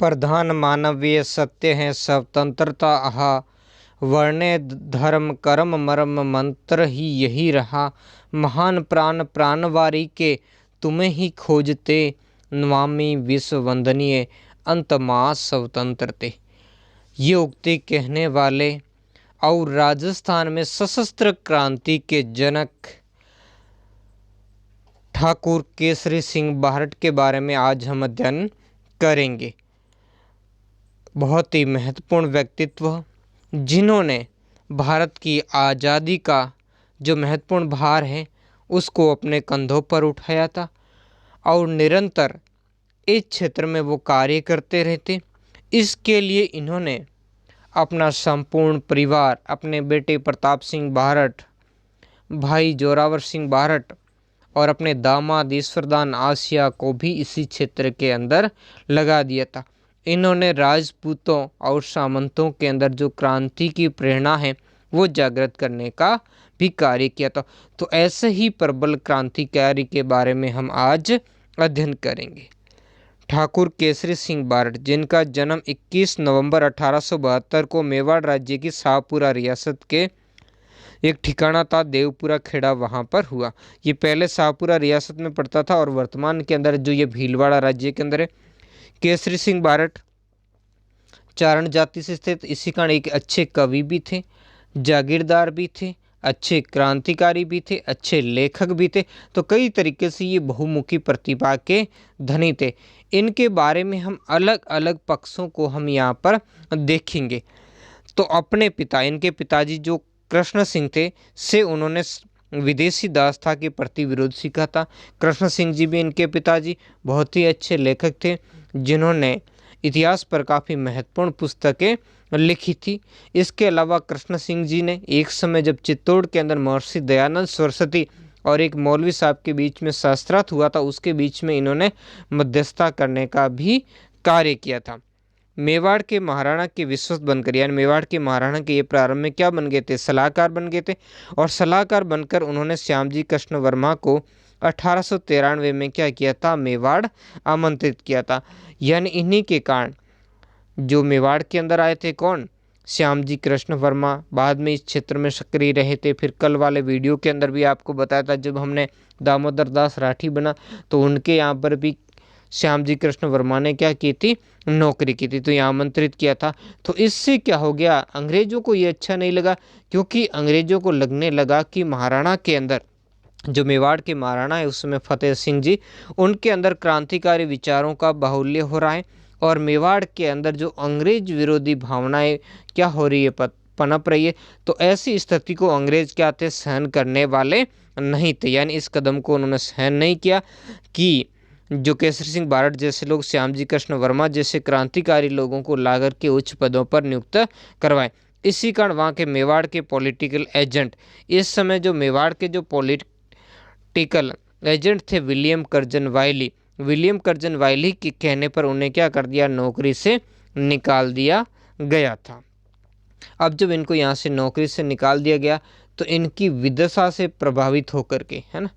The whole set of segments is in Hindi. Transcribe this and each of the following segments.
प्रधान मानवीय सत्य है स्वतंत्रता आहा। वर्णे धर्म कर्म मर्म मंत्र ही यही रहा। महान प्राण प्राणवारी के तुम्हें ही खोजते। नमामि विश्व वंदनीय अंतमास स्वतंत्रते। ये उक्ति कहने वाले और राजस्थान में सशस्त्र क्रांति के जनक ठाकुर केसरी सिंह बारठ के बारे में आज हम अध्ययन करेंगे। बहुत ही महत्वपूर्ण व्यक्तित्व जिन्होंने भारत की आज़ादी का जो महत्वपूर्ण भार है उसको अपने कंधों पर उठाया था और निरंतर इस क्षेत्र में वो कार्य करते रहते। इसके लिए इन्होंने अपना संपूर्ण परिवार, अपने बेटे प्रताप सिंह बारठ, भाई जोरावर सिंह बारठ और अपने दामाद ईश्वरदान आसिया को भी इसी क्षेत्र के अंदर लगा दिया था। इन्होंने राजपूतों और सामंतों के अंदर जो क्रांति की प्रेरणा है वो जागृत करने का भी कार्य किया था। तो ऐसे ही प्रबल क्रांतिकारी के बारे में हम आज अध्ययन करेंगे। ठाकुर केसरी सिंह बारठ, जिनका जन्म 21 नवंबर 1872 को मेवाड़ राज्य की शाहपुरा रियासत के एक ठिकाना था देवपुरा खेड़ा, वहाँ पर हुआ। ये पहले शाहपुरा रियासत में पड़ता था और वर्तमान के अंदर जो ये भीलवाड़ा राज्य के अंदर है। केसरी सिंह बारठ चारण जाति से स्थित, इसी कारण एक अच्छे कवि भी थे, जागीरदार भी थे, अच्छे क्रांतिकारी भी थे, अच्छे लेखक भी थे। तो कई तरीके से ये बहुमुखी प्रतिभा के धनी थे। इनके बारे में हम अलग अलग पक्षों को हम यहाँ पर देखेंगे। तो अपने पिता, इनके पिताजी जो कृष्ण सिंह थे से उन्होंने विदेशी दासता के प्रति विरोध सीखा था। कृष्ण सिंह जी भी इनके पिताजी बहुत ही अच्छे लेखक थे जिन्होंने इतिहास पर काफ़ी महत्वपूर्ण पुस्तकें लिखी थी। इसके अलावा कृष्ण सिंह जी ने एक समय जब चित्तौड़ के अंदर महर्षि दयानंद सरस्वती और एक मौलवी साहब के बीच में शास्त्रार्थ हुआ था, उसके बीच में इन्होंने मध्यस्थता करने का भी कार्य किया था। मेवाड़ के महाराणा के विश्वस्त बनकर, यानी मेवाड़ के महाराणा के ये प्रारंभ में क्या बन गए थे, सलाहकार बन गए थे। और सलाहकार बनकर उन्होंने श्यामजी कृष्ण वर्मा को 1893 में क्या किया था, मेवाड़ आमंत्रित किया था। यानी इन्हीं के कारण जो मेवाड़ के अंदर आए थे कौन, श्यामजी कृष्ण वर्मा, बाद में इस क्षेत्र में सक्रिय रहे थे। फिर कल वाले वीडियो के अंदर भी आपको बताया था जब हमने दामोदर दास राठी बना तो उनके यहाँ पर भी श्यामजी कृष्ण वर्मा ने क्या की थी, नौकरी की थी, तो यहाँ आमंत्रित किया था। तो इससे क्या हो गया, अंग्रेजों को ये अच्छा नहीं लगा, क्योंकि अंग्रेजों को लगने लगा कि महाराणा के अंदर जो मेवाड़ के महाराणा है उसमें फतेह सिंह जी, उनके अंदर क्रांतिकारी विचारों का बाहुल्य हो रहा है और मेवाड़ के अंदर जो अंग्रेज विरोधी भावनाएं क्या हो रही है, पनप रही है। तो ऐसी स्थिति को अंग्रेज क्या थे, सहन करने वाले नहीं थे। यानी इस कदम को उन्होंने सहन नहीं किया कि जो केसरी सिंह बारठ जैसे लोग श्यामजी कृष्ण वर्मा जैसे क्रांतिकारी लोगों को लाकर के उच्च पदों पर नियुक्त करवाएं। इसी कारण वहाँ के मेवाड़ के पॉलिटिकल एजेंट, इस समय जो मेवाड़ के जो पॉलिटिकल एजेंट थे विलियम कर्जन वाइली, विलियम कर्जन वाइली के कहने पर उन्हें क्या कर दिया, नौकरी से निकाल दिया गया था। अब जब इनको यहाँ से नौकरी से निकाल दिया गया तो इनकी विदशा से प्रभावित होकर के, है ना,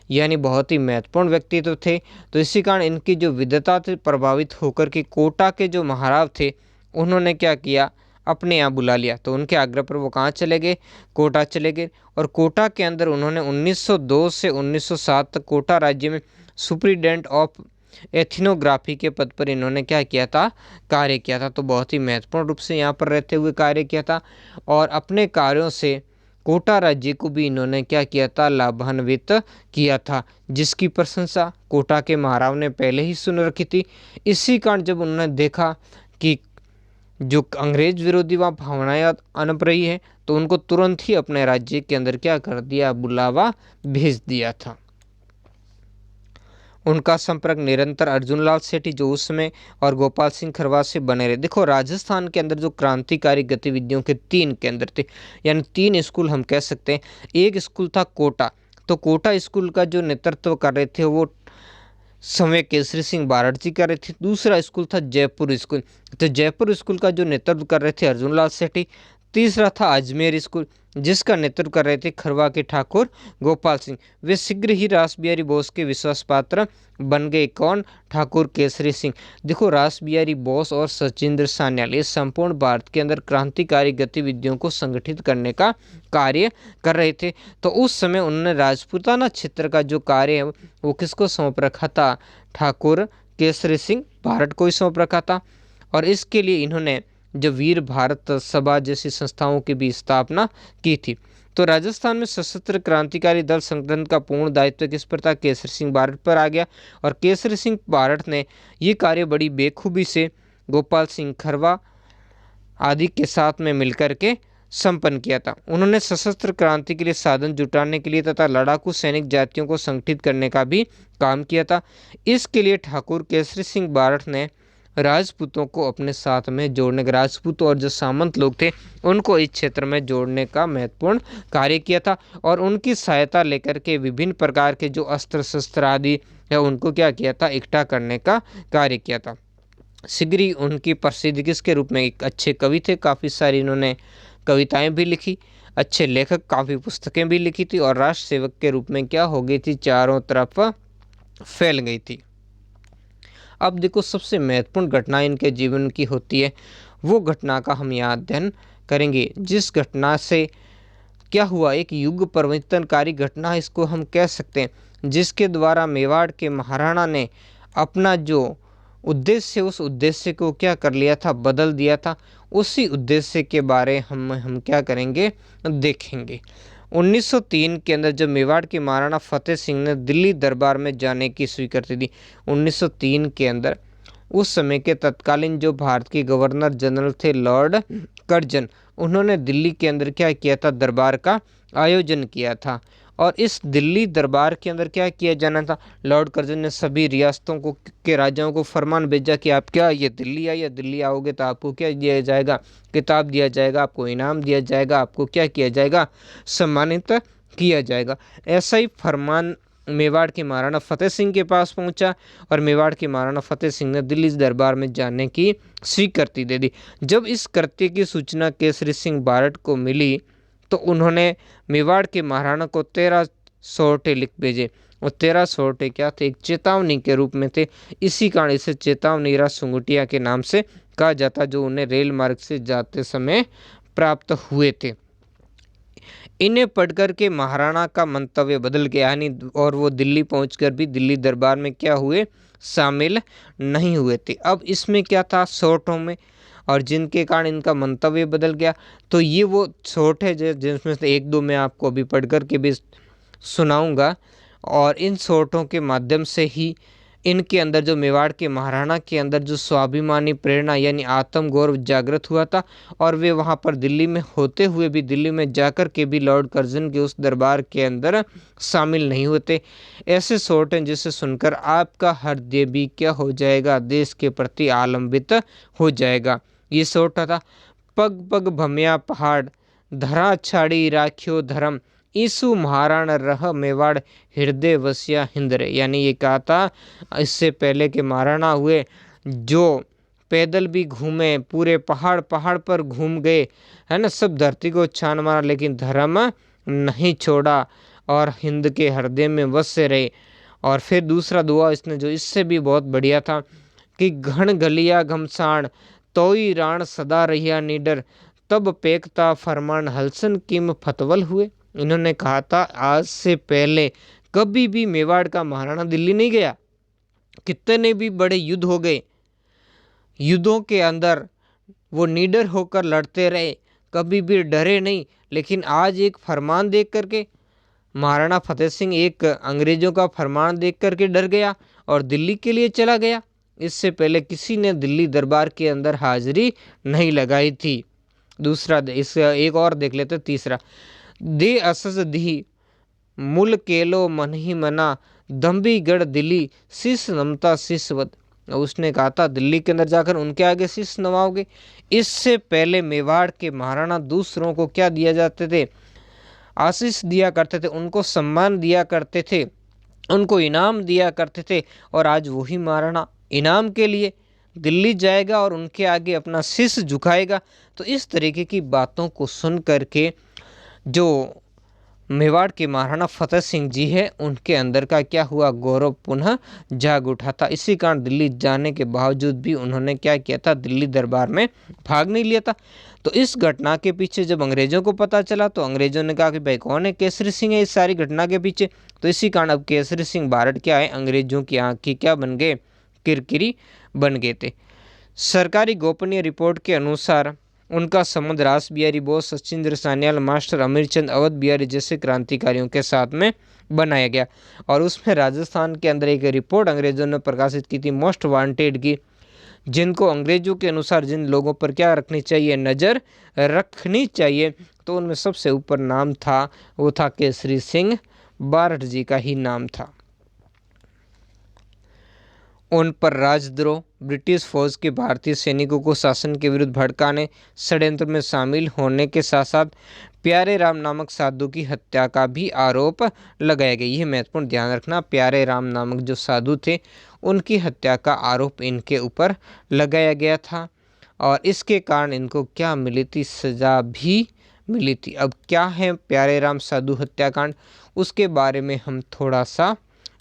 यानी बहुत ही महत्वपूर्ण व्यक्तित्व थे। तो इसी कारण इनकी जो विद्वता से प्रभावित होकर के कोटा के जो महाराव थे उन्होंने क्या किया, अपने यहाँ बुला लिया। तो उनके आग्रह पर वो कहाँ चले गए, कोटा चले गए। और कोटा के अंदर उन्होंने 1902 से 1907 तक कोटा राज्य में सुप्रिटेंडेंट ऑफ एथनोग्राफी के पद पर इन्होंने क्या किया था, कार्य किया था। तो बहुत ही महत्वपूर्ण रूप से यहाँ पर रहते हुए कार्य किया था और अपने कार्यों से कोटा राज्य को भी इन्होंने क्या किया था, लाभान्वित किया था, जिसकी प्रशंसा कोटा के महाराव ने पहले ही सुन रखी थी। इसी कारण जब उन्होंने देखा कि जो अंग्रेज विरोधी वहाँ भावनाएं अनप रही है तो उनको तुरंत ही अपने राज्य के अंदर क्या कर दिया, बुलावा भेज दिया था। उनका संपर्क निरंतर अर्जुनलाल सेठी जो उस समय और गोपाल सिंह खरवास से बने रहे। देखो राजस्थान के अंदर जो क्रांतिकारी गतिविधियों के 3 केंद्र थे, यानी 3 स्कूल हम कह सकते हैं। एक स्कूल था कोटा, तो कोटा स्कूल का जो नेतृत्व कर रहे थे वो समय केसरी सिंह बारठ जी कर रहे थे। दूसरा स्कूल था जयपुर स्कूल, तो जयपुर स्कूल का जो नेतृत्व कर रहे थे अर्जुनलाल सेठी। तीसरा था अजमेर स्कूल, जिसका नेतृत्व कर रहे थे खरवा के ठाकुर गोपाल सिंह। वे शीघ्र ही रासबिहारी बोस के विश्वास पात्र बन गए। कौन? ठाकुर केसरी सिंह। देखो, रासबिहारी बोस और सचिंद्र सान्याल ये संपूर्ण भारत के अंदर क्रांतिकारी गतिविधियों को संगठित करने का कार्य कर रहे थे। तो उस समय उन्होंने राजपूताना क्षेत्र का जो कार्य है वो किसको सौंप रखा था? ठाकुर केसरी सिंह भारत को ही सौंप रखा था। और इसके लिए इन्होंने जो वीर भारत सभा जैसी संस्थाओं की भी स्थापना की थी। तो राजस्थान में सशस्त्र क्रांतिकारी दल संगठन का पूर्ण दायित्व किस पर था? केसरी सिंह भारत पर आ गया। और केसरी सिंह भारत ने ये कार्य बड़ी बेखूबी से गोपाल सिंह खरवा आदि के साथ में मिलकर के संपन्न किया था। उन्होंने सशस्त्र क्रांति के लिए साधन जुटाने के लिए तथा लड़ाकू सैनिक जातियों को संगठित करने का भी काम किया था। इसके लिए ठाकुर केसरी सिंह भारत ने राजपूतों को अपने साथ में जोड़ने का, राजपूत और जो सामंत लोग थे उनको इस क्षेत्र में जोड़ने का महत्वपूर्ण कार्य किया था। और उनकी सहायता लेकर के विभिन्न प्रकार के जो अस्त्र शस्त्र आदि है उनको क्या किया था? इकट्ठा करने का कार्य किया था। शीघ्र ही उनकी प्रसिद्धि किसके रूप में? एक अच्छे कवि थे, काफ़ी सारी इन्होंने कविताएं भी लिखी, अच्छे लेखक, काफ़ी पुस्तकें भी लिखी थी और राष्ट्र सेवक के रूप में क्या हो गई थी? चारों तरफ फैल गई थी। अब देखो, सबसे महत्वपूर्ण घटना इनके जीवन की होती है, वो घटना का हम यहाँ अध्ययन करेंगे जिस घटना से क्या हुआ, एक युग परिवर्तनकारी घटना इसको हम कह सकते हैं, जिसके द्वारा मेवाड़ के महाराणा ने अपना जो उद्देश्य, उस उद्देश्य को क्या कर लिया था? बदल दिया था। उसी उद्देश्य के बारे हम क्या करेंगे? देखेंगे। 1903 के अंदर जब मेवाड़ के महाराणा फतेह सिंह ने दिल्ली दरबार में जाने की स्वीकृति दी, 1903 के अंदर उस समय के तत्कालीन जो भारत के गवर्नर जनरल थे लॉर्ड कर्जन, उन्होंने दिल्ली के अंदर क्या किया था? दरबार का आयोजन किया था। और इस दिल्ली दरबार के अंदर क्या किया जाना था? लॉर्ड कर्जन ने सभी रियासतों को के राजाओं को फरमान भेजा कि आप क्या ये दिल्ली आइए, दिल्ली आओगे तो आपको क्या दिया जाएगा? किताब दिया जाएगा, आपको इनाम दिया जाएगा, आपको क्या किया जाएगा? सम्मानित किया जाएगा। ऐसा ही फरमान मेवाड़ के महाराणा फतेह सिंह के पास पहुंचा और मेवाड़ के महाराणा फतेह सिंह ने दिल्ली दरबार में जाने की स्वीकृति दे दी। जब इस कृत्य की सूचना केसरी सिंह भारत को मिली तो उन्होंने मेवाड़ के महाराणा को 13 सोरठे लिख भेजे। और 13 सोरठे क्या थे? एक चेतावनी के रूप में थे। इसी कारण इसे चेतावनी राज सुंगुटिया के नाम से कहा जाता, जो उन्हें रेल मार्ग से जाते समय प्राप्त हुए थे। इन्हें पढ़कर के महाराणा का मंतव्य बदल गया, यानी और वो दिल्ली पहुंचकर भी दिल्ली दरबार में क्या हुए? शामिल नहीं हुए थे। अब इसमें क्या था? सोरठों में, और जिनके कारण इनका मंतव्य बदल गया। तो ये वो सोरठ है जिसमें से एक दो मैं आपको अभी पढ़ कर के भी सुनाऊंगा। और इन सोरठों के माध्यम से ही इनके अंदर जो मेवाड़ के महाराणा के अंदर जो स्वाभिमानी प्रेरणा यानी आत्मगौरव जागृत हुआ था। और वे वहाँ पर दिल्ली में होते हुए भी, दिल्ली में जाकर के भी लॉर्ड कर्जन के उस दरबार के अंदर शामिल नहीं होते। ऐसे सोरठ हैं जिसे सुनकर आपका हृदय भी क्या हो जाएगा? देश के प्रति आलंबित हो जाएगा। ये सोरठा था। पग पग भम्या पहाड़, धरा छाड़ी राख्यो धर्म, ईसु महाराण रह मेवाड़ हृदय वसिया हिंदरे। यानी ये कहा था, इससे पहले के महाराणा हुए जो पैदल भी घूमे, पूरे पहाड़ पहाड़ पर घूम गए, है ना, सब धरती को छान मारा, लेकिन धर्म नहीं छोड़ा और हिंद के हृदय में वसे रहे। और फिर दूसरा दुआ इसने जो इससे भी बहुत बढ़िया था कि घण गलिया घमसाण, तोई राण सदा रहिया निडर, तब पेकता फरमान हलसन किम फतवल हुए। इन्होंने कहा था आज से पहले कभी भी मेवाड़ का महाराणा दिल्ली नहीं गया। कितने भी बड़े युद्ध हो गए, युद्धों के अंदर वो निडर होकर लड़ते रहे, कभी भी डरे नहीं। लेकिन आज एक फरमान देख करके महाराणा फतेह सिंह एक अंग्रेजों का फरमान देख करके डर गया और दिल्ली के लिए चला गया। इससे पहले किसी ने दिल्ली दरबार के अंदर हाजिरी नहीं लगाई थी। दूसरा इस एक और देख लेते, तीसरा, दे असस दी मूल केलो मन ही मना, दम्बीगढ़ दिल्ली शीश नमता शीशवत। उसने कहा था दिल्ली के अंदर जाकर उनके आगे शीश नवाओगे। इससे पहले मेवाड़ के महाराणा दूसरों को क्या दिया जाते थे? आशीष दिया करते थे, उनको सम्मान दिया करते थे, उनको इनाम दिया करते थे। और आज वही महाराणा इनाम के लिए दिल्ली जाएगा और उनके आगे अपना शीश झुकाएगा। तो इस तरीके की बातों को सुन करके जो मेवाड़ के महाराणा फतेह सिंह जी है उनके अंदर का क्या हुआ, गौरव पुनः जाग उठा था। इसी कारण दिल्ली जाने के बावजूद भी उन्होंने क्या किया था, दिल्ली दरबार में भाग नहीं लिया था। तो इस घटना के पीछे जब अंग्रेजों को पता चला तो अंग्रेजों ने कहा कि भाई कौन है, केसरी सिंह है इस सारी घटना के पीछे। तो इसी कारण अब केसरी सिंह बारठ क्या है, अंग्रेजों की आंख की क्या बन गए, किरकिरी बन गए थे। सरकारी गोपनीय रिपोर्ट के अनुसार उनका संबंध रास बिहारी बोस, सचिंद्र सान्याल, मास्टर अमीरचंद, अवध बिहारी जैसे क्रांतिकारियों के साथ में बनाया गया। और उसमें राजस्थान के अंदर एक रिपोर्ट अंग्रेजों ने प्रकाशित की थी, मोस्ट वांटेड की, जिनको अंग्रेजों के अनुसार जिन लोगों पर क्या रखनी चाहिए, नज़र रखनी चाहिए, तो उनमें सबसे ऊपर नाम था, वो था केसरी सिंह बारठ जी का ही नाम था। उन पर राजद्रोह, ब्रिटिश फौज के भारतीय सैनिकों को शासन के विरुद्ध भड़काने, षड्यंत्र में शामिल होने के साथ साथ प्यारे राम नामक साधु की हत्या का भी आरोप लगाया गया। यह महत्वपूर्ण ध्यान रखना, प्यारे राम नामक जो साधु थे उनकी हत्या का आरोप इनके ऊपर लगाया गया था और इसके कारण इनको क्या मिली थी, सजा भी मिली थी। अब क्या है प्यारे राम साधु हत्याकांड, उसके बारे में हम थोड़ा सा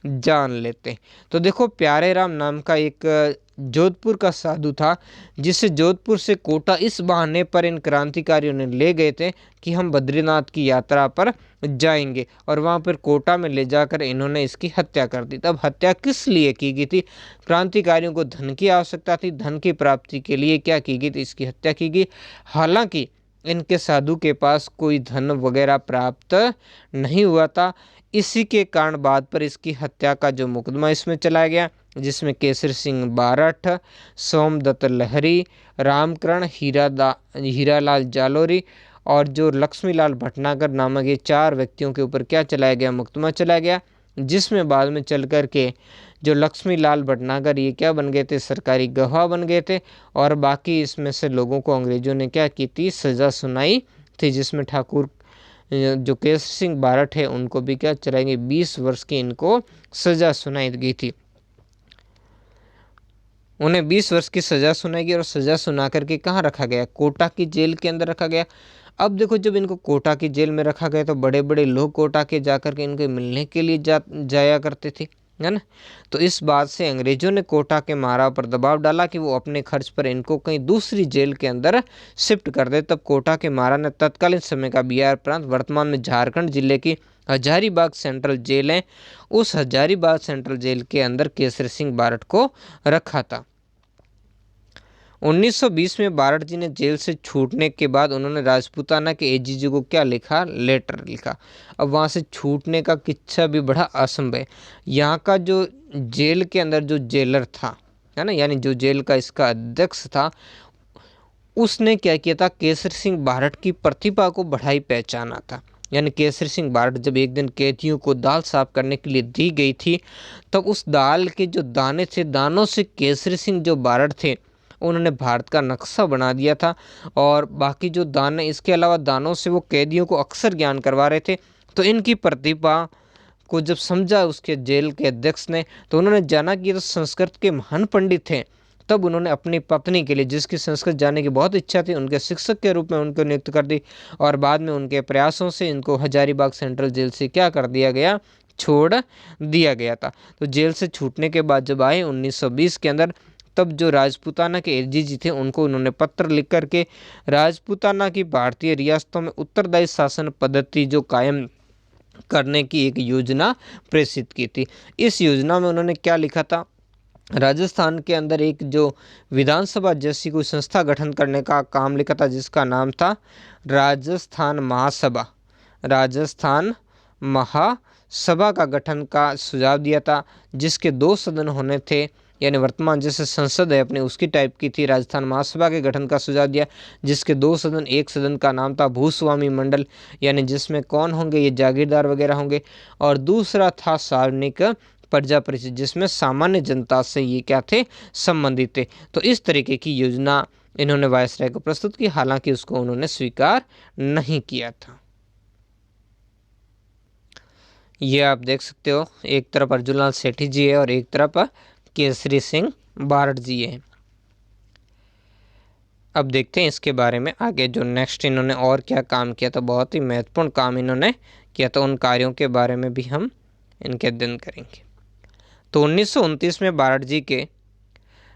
जान लेते हैं। तो देखो, प्यारे राम नाम का एक जोधपुर का साधु था जिसे जोधपुर से कोटा इस बहाने पर इन क्रांतिकारियों ने ले गए थे कि हम बद्रीनाथ की यात्रा पर जाएंगे, और वहाँ पर कोटा में ले जाकर इन्होंने इसकी हत्या कर दी। तब हत्या किस लिए की गई थी, क्रांतिकारियों को धन की आवश्यकता थी, धन की प्राप्ति के लिए क्या की गई थी, इसकी हत्या की गई। हालांकि इनके साधु के पास कोई धन वगैरह प्राप्त नहीं हुआ था, इसी के कारण बाद पर इसकी हत्या का जो मुकदमा इसमें चलाया गया, जिसमें केसरी सिंह बारठ, सोमदत्त लहरी, रामकरण, हीरालाल जालोरी और जो लक्ष्मीलाल भटनागर नामक ये 4 व्यक्तियों के ऊपर क्या चलाया गया, मुकदमा चलाया गया, जिसमें बाद में चल कर के जो लक्ष्मीलाल भटनागर ये क्या बन गए थे, सरकारी गवाह बन गए थे। और बाकी इसमें से लोगों को अंग्रेजों ने क्या की थी, सज़ा सुनाई थी, जिसमें ठाकुर जो केसरी सिंह बारठ है उनको भी क्या चलाएंगे, 20 वर्ष की इनको सजा सुनाई गई थी। उन्हें 20 वर्ष की सजा सुनाई गई और सजा सुना करके कहाँ रखा गया, कोटा की जेल के अंदर रखा गया। अब देखो, जब इनको कोटा की जेल में रखा गया तो बड़े बड़े लोग कोटा के जाकर के इनके मिलने के लिए जाया करते थे, है ना। तो इस बात से अंग्रेजों ने कोटा के महाराव पर दबाव डाला कि वो अपने खर्च पर इनको कहीं दूसरी जेल के अंदर शिफ्ट कर दे। तब कोटा के महाराज ने तत्कालीन समय का बिहार प्रांत, वर्तमान में झारखंड जिले की हजारीबाग सेंट्रल जेल है, उस हजारीबाग सेंट्रल जेल के अंदर केसरी सिंह बारठ को रखा था। 1920 में बारठ जी ने जेल से छूटने के बाद उन्होंने राजपूताना के एजीजी को क्या लिखा, लेटर लिखा। अब वहाँ से छूटने का किस्सा भी बड़ा असंभव है। यहाँ का जो जेल के अंदर जो जेलर था, है ना, यानी जो जेल का इसका अध्यक्ष था, उसने क्या किया था, केसरी सिंह बारठ की प्रतिभा को बढ़ाई पहचाना था। यानी केसरी सिंह बारठ जब एक दिन कैदियों को दाल साफ करने के लिए दी गई थी, तब उस दाल के जो दाने थे, दानों से केसरी सिंह जो बारठ थे उन्होंने भारत का नक्शा बना दिया था। और बाकी जो दाने, इसके अलावा दानों से वो कैदियों को अक्सर ज्ञान करवा रहे थे। तो इनकी प्रतिभा को जब समझा उसके जेल के अध्यक्ष ने, तो उन्होंने जाना कि ये तो संस्कृत के महान पंडित थे। तब उन्होंने अपनी पत्नी के लिए, जिसकी संस्कृत जानने की बहुत इच्छा थी, उनके शिक्षक के रूप में उनको नियुक्त कर दी। और बाद में उनके प्रयासों से इनको हजारीबाग सेंट्रल जेल से क्या कर दिया गया, छोड़ दिया गया था। तो जेल से छूटने के बाद जब आए 1920 के अंदर, तब जो राजपूताना के एजीजी थे उनको उन्होंने पत्र लिख करके राजपूताना की भारतीय रियासतों में उत्तरदायी शासन पद्धति जो कायम करने की एक योजना प्रेषित की थी। इस योजना में उन्होंने क्या लिखा था, राजस्थान के अंदर एक जो विधानसभा जैसी कोई संस्था गठन करने का काम लिखा था, जिसका नाम था राजस्थान महासभा। राजस्थान महासभा का गठन का सुझाव दिया था, जिसके 2 सदन होने थे, यानी वर्तमान जैसे संसद है अपनी उसकी टाइप की थी। राजस्थान महासभा के गठन का सुझाव दिया, जिसके 2 सदन, एक सदन का नाम था भूस्वामी मंडल, यानी जिसमें कौन होंगे, ये जागीरदार वगैरह होंगे, और दूसरा था सार्वजनिक प्रजा परिषद, जिसमें सामान्य जनता से ये क्या थे, संबंधित थे। तो इस तरीके की योजना इन्होंने वायसराय को प्रस्तुत की, हालांकि उसको उन्होंने स्वीकार नहीं किया था। ये आप देख सकते हो, एक तरफ अर्जुनलाल सेठी जी है और एक तरफ केसरी सिंह बारठ जी है। अब देखते हैं इसके बारे में आगे जो नेक्स्ट इन्होंने और क्या काम किया था, बहुत ही महत्वपूर्ण काम इन्होंने किया था, उन कार्यों के बारे में भी हम इनके अध्ययन करेंगे। तो 1929 में बारड जी के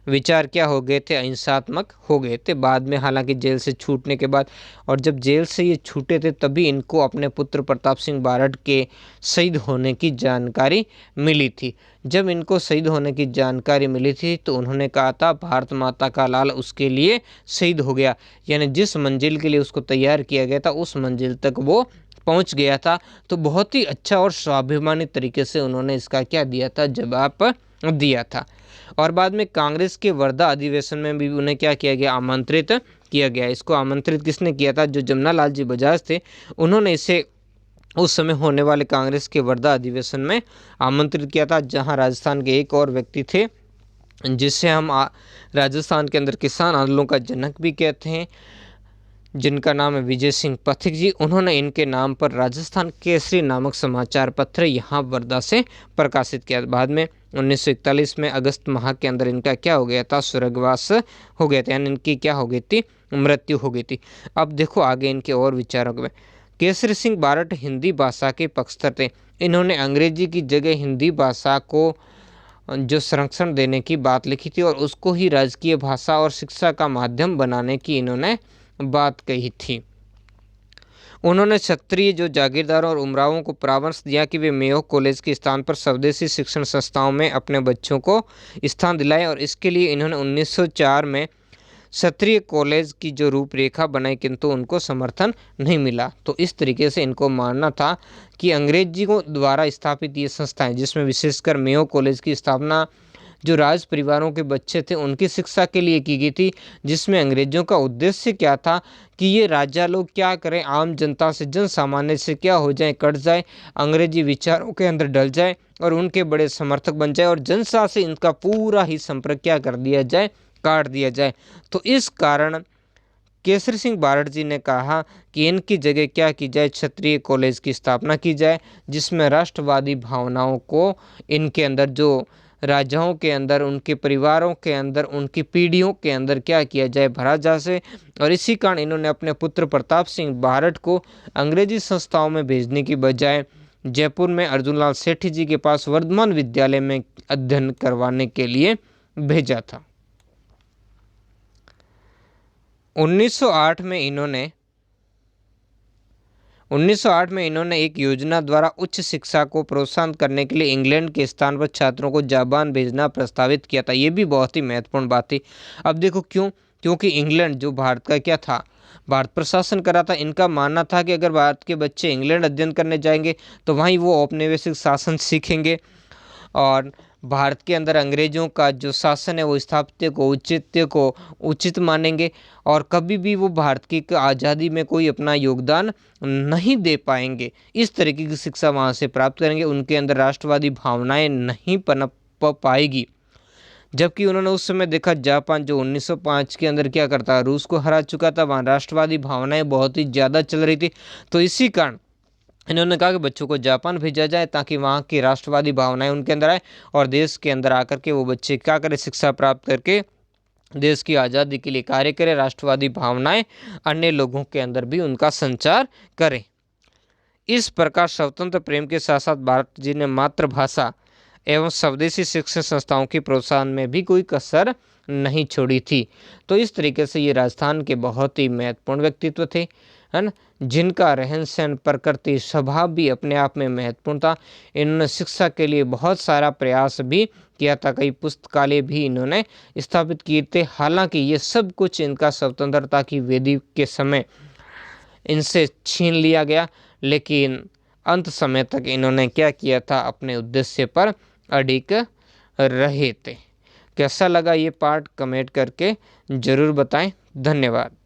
विचार क्या हो गए थे, अहिंसात्मक हो गए थे। बाद में हालांकि जेल से छूटने के बाद, और जब जेल से ये छूटे थे तभी इनको अपने पुत्र प्रताप सिंह बारड के शहीद होने की जानकारी मिली थी। जब इनको शहीद होने की जानकारी मिली थी तो उन्होंने कहा था भारत माता का लाल उसके लिए शहीद हो गया, यानी जिस मंजिल के लिए उसको तैयार किया गया था उस मंजिल तक वो पहुंच गया था। तो बहुत ही अच्छा और स्वाभिमानी तरीके से उन्होंने इसका क्या दिया था, जवाब दिया था। और बाद में कांग्रेस के वर्धा अधिवेशन में भी उन्हें क्या किया गया, आमंत्रित किया गया। इसको आमंत्रित किसने किया था, जो जमनालाल जी बजाज थे, उन्होंने इसे उस समय होने वाले कांग्रेस के वर्धा अधिवेशन में आमंत्रित किया था, जहां राजस्थान के एक और व्यक्ति थे जिसे हम राजस्थान के अंदर किसान आंदोलन का जनक भी कहते हैं, जिनका नाम है विजय सिंह पथिक जी। उन्होंने इनके नाम पर राजस्थान केसरी नामक समाचार पत्र यहाँ वर्धा से प्रकाशित किया। बाद में 1941 में अगस्त माह के अंदर इनका क्या हो गया था, स्वर्गवास हो गया था, यानी इनकी क्या हो गई थी, मृत्यु हो गई थी। अब देखो आगे इनके और विचारों में। केसरी सिंह बारड हिंदी भाषा के पक्षधर थे। इन्होंने अंग्रेजी की जगह हिंदी भाषा को जो संरक्षण देने की बात लिखी थी और उसको ही राजकीय भाषा और शिक्षा का माध्यम बनाने की इन्होंने बात कही थी। उन्होंने क्षत्रिय जो जागीरदारों और उमरावों को परामर्श दिया कि वे मेयो कॉलेज के स्थान पर स्वदेशी शिक्षण संस्थाओं में अपने बच्चों को स्थान दिलाएं, और इसके लिए इन्होंने 1904 में क्षत्रिय कॉलेज की जो रूपरेखा बनाई, किंतु उनको समर्थन नहीं मिला। तो इस तरीके से इनको मानना था कि अंग्रेजियों द्वारा स्थापित ये संस्थाएं, जिसमें विशेषकर मेयो कॉलेज की स्थापना जो राज परिवारों के बच्चे थे उनकी शिक्षा के लिए की गई थी, जिसमें अंग्रेजों का उद्देश्य क्या था कि ये राजा लोग क्या करें, आम जनता से, जन सामान्य से क्या हो जाए, कट जाए, अंग्रेजी विचारों के अंदर डल जाए और उनके बड़े समर्थक बन जाए, और जनता से इनका पूरा ही संपर्क क्या कर दिया जाए, काट दिया जाए। तो इस कारण केसरी सिंह बारड जी ने कहा कि इनकी जगह क्या की जाए, क्षत्रिय कॉलेज की स्थापना की जाए, जिसमें राष्ट्रवादी भावनाओं को इनके अंदर, जो राजाओं के अंदर, उनके परिवारों के अंदर, उनकी पीढ़ियों के अंदर क्या किया जाए, भरा जा सके। और इसी कारण इन्होंने अपने पुत्र प्रताप सिंह बारड को अंग्रेजी संस्थाओं में भेजने की बजाय जयपुर में अर्जुनलाल सेठी जी के पास वर्धमान विद्यालय में अध्ययन करवाने के लिए भेजा था। 1908 में इन्होंने एक योजना द्वारा उच्च शिक्षा को प्रोत्साहन करने के लिए इंग्लैंड के स्थान पर छात्रों को जापान भेजना प्रस्तावित किया था। ये भी बहुत ही महत्वपूर्ण बात थी। अब देखो क्यों, क्योंकि इंग्लैंड जो भारत का क्या था, भारत पर शासन करा था। इनका मानना था कि अगर भारत के बच्चे इंग्लैंड अध्ययन करने जाएंगे तो वहीं वो औपनिवेशिक शासन सीखेंगे, और भारत के अंदर अंग्रेजों का जो शासन है वो स्थापत्य को, औचित्य को उचित मानेंगे, और कभी भी वो भारत की आज़ादी में कोई अपना योगदान नहीं दे पाएंगे। इस तरीके की शिक्षा वहाँ से प्राप्त करेंगे, उनके अंदर राष्ट्रवादी भावनाएं नहीं पनप पाएगी। जबकि उन्होंने उस समय देखा जापान जो 1905 के अंदर क्या करता, रूस को हरा चुका था, वहाँ राष्ट्रवादी भावनाएं बहुत ही ज़्यादा चल रही थी। तो इसी कारण इन्होंने कहा कि बच्चों को जापान भेजा जाए ताकि वहाँ की राष्ट्रवादी भावनाएं उनके अंदर आए, और देश के अंदर आकर के वो बच्चे क्या करें, शिक्षा प्राप्त करके देश की आज़ादी के लिए कार्य करें, राष्ट्रवादी भावनाएं अन्य लोगों के अंदर भी उनका संचार करें। इस प्रकार स्वतंत्र प्रेम के साथ साथ भारत जी ने मातृभाषा एवं स्वदेशी शिक्षण संस्थाओं की प्रोत्साहन में भी कोई कसर नहीं छोड़ी थी। तो इस तरीके से ये राजस्थान के बहुत ही महत्वपूर्ण व्यक्तित्व थे, है ना, जिनका रहन सहन, प्रकृति, स्वभाव भी अपने आप में महत्वपूर्ण था। इन्होंने शिक्षा के लिए बहुत सारा प्रयास भी किया था, कई पुस्तकालय भी इन्होंने स्थापित किए थे। हालांकि ये सब कुछ इनका स्वतंत्रता की वेदी के समय इनसे छीन लिया गया, लेकिन अंत समय तक इन्होंने क्या किया था, अपने उद्देश्य पर अडिग रहे थे। कैसा लगा ये पाठ, कमेंट करके ज़रूर बताएं। धन्यवाद।